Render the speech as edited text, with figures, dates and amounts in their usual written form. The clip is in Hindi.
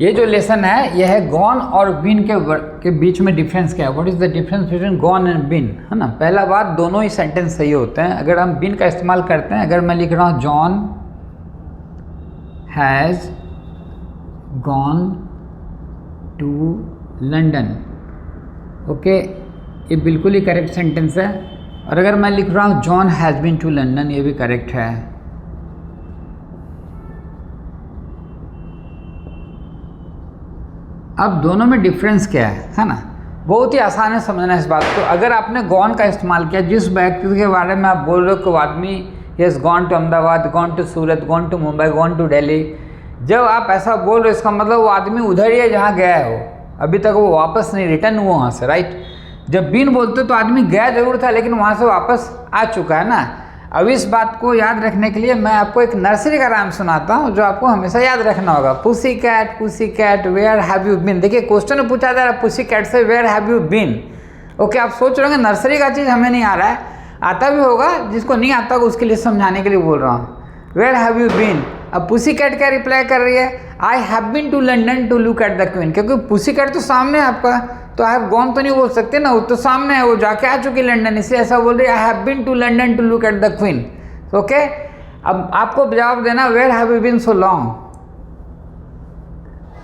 ये जो लेसन है ये है गॉन और बीन के बीच में डिफरेंस क्या है, what is the difference between gone and been, है ना। पहला बात, दोनों ही सेंटेंस सही होते हैं अगर हम बीन का इस्तेमाल करते हैं। अगर मैं लिख रहा हूँ John has gone to London, okay, ये बिल्कुल ही करेक्ट सेंटेंस है। और अगर मैं लिख रहा हूँ John has been to London, ये भी करेक्ट है। अब दोनों में डिफरेंस क्या है ना। बहुत ही आसान है समझना इस बात को। अगर आपने गॉन का इस्तेमाल किया, जिस व्यक्ति के बारे में आप बोल रहे हो कि वो आदमी has gone to Ahmedabad, gone to Surat, gone to Mumbai, gone to Delhi, जब आप ऐसा बोल रहे हो इसका मतलब वो आदमी उधर ही है जहाँ गया है, वो अभी तक वो वापस नहीं रिटर्न हुआ वहाँ से, राइट। जब बीन बोलते तो आदमी गया जरूर था लेकिन वहाँ से वापस आ चुका है ना। अब इस बात को याद रखने के लिए मैं आपको एक नर्सरी का नाम सुनाता हूँ जो आपको हमेशा याद रखना होगा। Pussy cat where have you been. देखिए क्वेश्चन में पूछा जा रहा है पुसी कैट से where have you been. Okay, आप सोच रहे होंगे नर्सरी का चीज़ हमें नहीं आ रहा है, आता भी होगा, जिसको नहीं आता होगा उसके लिए समझाने के लिए बोल रहा हूँ। Where have you been. अब पुसी कैट क्या रिप्लाई कर रही है, I have been to London to look at the queen, क्योंकि पुसी कैट तो सामने है आपका, तो आई हैव गॉन तो नहीं बोल सकते ना, वो तो सामने है, वो जाके आ चुकी लंदन, इसलिए ऐसा बोल रही है I have been to London to look at the queen. Okay, अब आपको जवाब देना where have you been so long.